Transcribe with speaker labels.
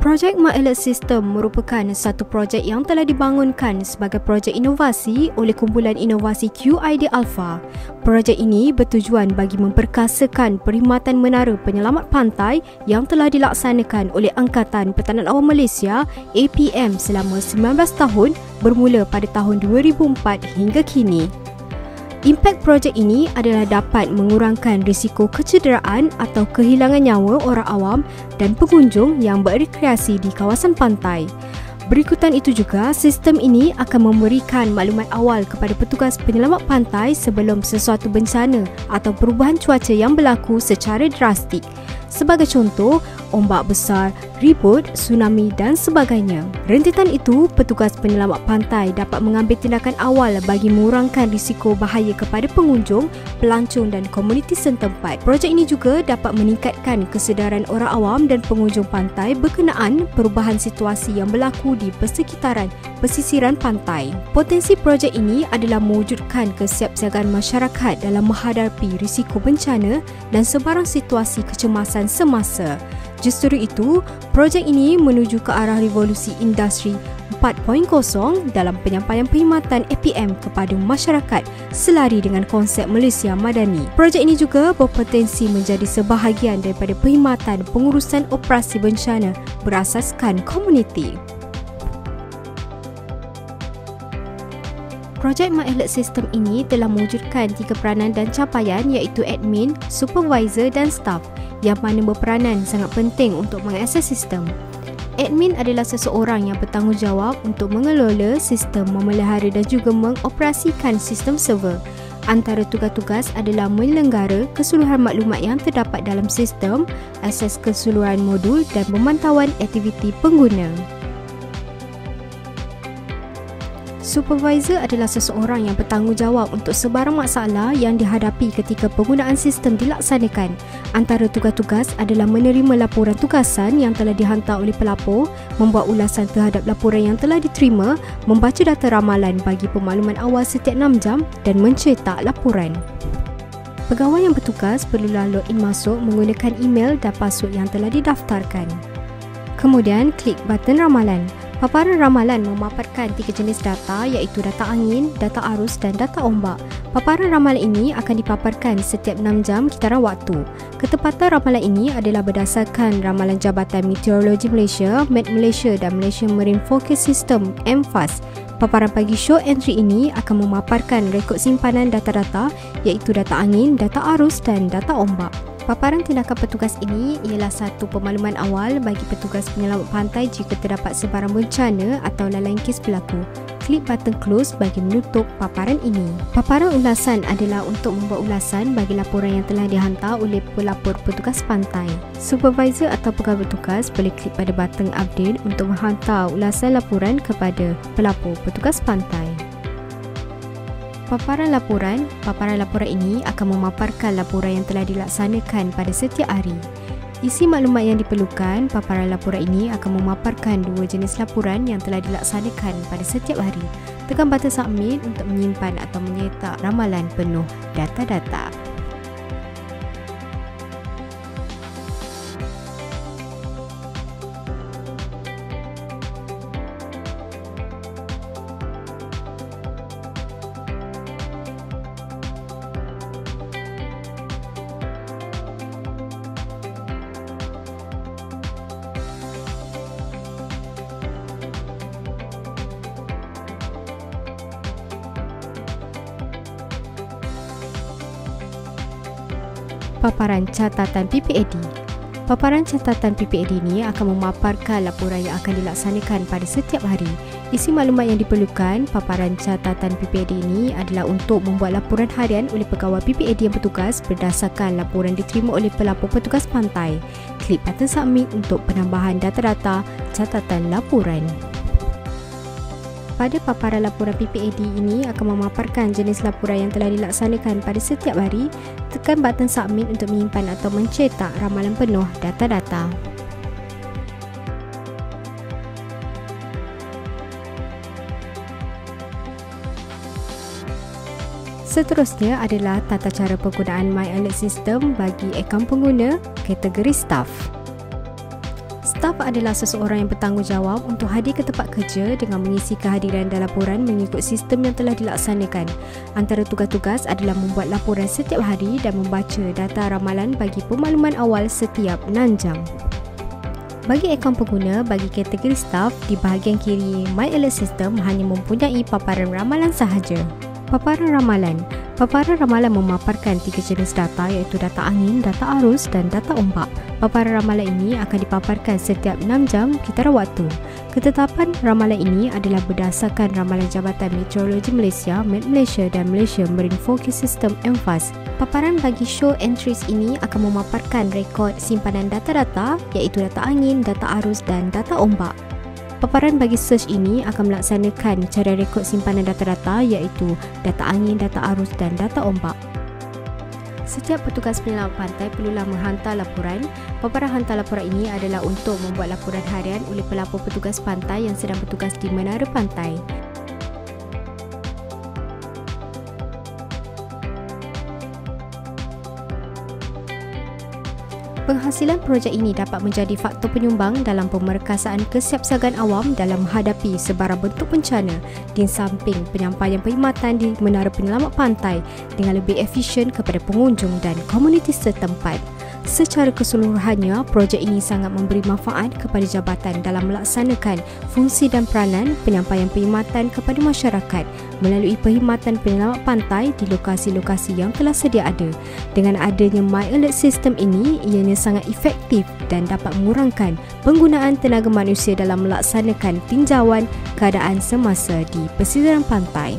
Speaker 1: Projek My Alert System merupakan satu projek yang telah dibangunkan sebagai projek inovasi oleh kumpulan inovasi QID Alpha. Projek ini bertujuan bagi memperkasakan perkhidmatan menara penyelamat pantai yang telah dilaksanakan oleh Angkatan Pertahanan Awam Malaysia APM selama 19 tahun bermula pada tahun 2004 hingga kini. Impak projek ini adalah dapat mengurangkan risiko kecederaan atau kehilangan nyawa orang awam dan pengunjung yang berrekreasi di kawasan pantai. Berikutan itu juga, sistem ini akan memberikan maklumat awal kepada petugas penyelamat pantai sebelum sesuatu bencana atau perubahan cuaca yang berlaku secara drastik. Sebagai contoh, ombak besar, ribut, tsunami dan sebagainya. Rentetan itu, petugas penyelamat pantai dapat mengambil tindakan awal bagi mengurangkan risiko bahaya kepada pengunjung, pelancong dan komuniti setempat. Projek ini juga dapat meningkatkan kesedaran orang awam dan pengunjung pantai berkenaan perubahan situasi yang berlaku di persekitaran pesisiran pantai. Potensi projek ini adalah mewujudkan kesiapsiagaan masyarakat dalam menghadapi risiko bencana dan sebarang situasi kecemasan semasa. Justru itu, projek ini menuju ke arah revolusi industri 4.0 dalam penyampaian perkhidmatan APM kepada masyarakat selari dengan konsep Malaysia Madani. Projek ini juga berpotensi menjadi sebahagian daripada perkhidmatan pengurusan operasi bencana berasaskan komuniti. Projek My Alert System ini telah mewujudkan 3 peranan dan capaian iaitu admin, supervisor dan staff yang mana berperanan sangat penting untuk mengakses sistem. Admin adalah seseorang yang bertanggungjawab untuk mengelola sistem, memelihara dan juga mengoperasikan sistem server. Antara tugas-tugas adalah menyelenggara keseluruhan maklumat yang terdapat dalam sistem, akses keseluruhan modul dan pemantauan aktiviti pengguna. Supervisor adalah seseorang yang bertanggungjawab untuk sebarang masalah yang dihadapi ketika penggunaan sistem dilaksanakan. Antara tugas-tugas adalah menerima laporan tugasan yang telah dihantar oleh pelapor, membuat ulasan terhadap laporan yang telah diterima, membaca data ramalan bagi pemakluman awal setiap 6 jam dan mencetak laporan. Pegawai yang bertugas perlulah login masuk menggunakan email dan password yang telah didaftarkan. Kemudian, klik button ramalan. Paparan ramalan memaparkan 3 jenis data iaitu data angin, data arus dan data ombak. Paparan ramalan ini akan dipaparkan setiap 6 jam kitaran waktu. Ketepatan ramalan ini adalah berdasarkan ramalan Jabatan Meteorologi Malaysia, Met Malaysia dan Malaysia Marine Forecast System (MFAS). Paparan pagi show entry ini akan memaparkan rekod simpanan data-data iaitu data angin, data arus dan data ombak. Paparan tindakan petugas ini ialah satu pemakluman awal bagi petugas penyelamat pantai jika terdapat sebarang bencana atau lain-lain kes berlaku. Klik button close bagi menutup paparan ini. Paparan ulasan adalah untuk membuat ulasan bagi laporan yang telah dihantar oleh pelapor petugas pantai. Supervisor atau pegawai bertugas boleh klik pada button update untuk menghantar ulasan laporan kepada pelapor petugas pantai. Paparan laporan ini akan memaparkan laporan yang telah dilaksanakan pada setiap hari. Isi maklumat yang diperlukan, paparan laporan ini akan memaparkan 2 jenis laporan yang telah dilaksanakan pada setiap hari. Tekan button submit untuk menyimpan atau menyetak ramalan penuh data-data. Paparan catatan PPAD. Paparan catatan PPAD ini akan memaparkan laporan yang akan dilaksanakan pada setiap hari. Isi maklumat yang diperlukan, paparan catatan PPAD ini adalah untuk membuat laporan harian oleh pegawai PPAD yang bertugas berdasarkan laporan diterima oleh pelapor petugas pantai. Klik button submit untuk penambahan data-data catatan laporan. Pada paparan laporan PPAD ini akan memaparkan jenis laporan yang telah dilaksanakan pada setiap hari. Tekan button submit untuk menyimpan atau mencetak ramalan penuh data-data. Seterusnya adalah tata cara penggunaan My Alert System bagi akaun pengguna kategori staff. Staff adalah seseorang yang bertanggungjawab untuk hadir ke tempat kerja dengan mengisi kehadiran dan laporan mengikut sistem yang telah dilaksanakan. Antara tugas-tugas adalah membuat laporan setiap hari dan membaca data ramalan bagi pemakluman awal setiap 6 jam. Bagi akaun pengguna, bagi kategori staf, di bahagian kiri My Alert System hanya mempunyai paparan ramalan sahaja. Paparan ramalan. Paparan ramalan memaparkan 3 jenis data iaitu data angin, data arus dan data ombak. Paparan ramalan ini akan dipaparkan setiap 6 jam kitara waktu. Ketetapan ramalan ini adalah berdasarkan ramalan Jabatan Meteorologi Malaysia, Met Malaysia dan Malaysia Marine Forecast System (MFAS). Paparan bagi show entries ini akan memaparkan rekod simpanan data-data iaitu data angin, data arus dan data ombak. Paparan bagi search ini akan melaksanakan cara rekod simpanan data-data iaitu data angin, data arus dan data ombak. Setiap petugas penyelamat pantai perlulah menghantar laporan. Paparan hantar laporan ini adalah untuk membuat laporan harian oleh pelapor petugas pantai yang sedang bertugas di menara pantai. Penghasilan projek ini dapat menjadi faktor penyumbang dalam pemerkasaan kesiapsiagaan awam dalam menghadapi sebarang bentuk bencana di samping penyampaian perkhidmatan di menara penyelamat pantai dengan lebih efisien kepada pengunjung dan komuniti setempat. Secara keseluruhannya, projek ini sangat memberi manfaat kepada jabatan dalam melaksanakan fungsi dan peranan penyampaian perkhidmatan kepada masyarakat melalui perkhidmatan penyelamat pantai di lokasi-lokasi yang telah sedia ada. Dengan adanya My Alert System ini, ianya sangat efektif dan dapat mengurangkan penggunaan tenaga manusia dalam melaksanakan tinjauan keadaan semasa di pesisiran pantai.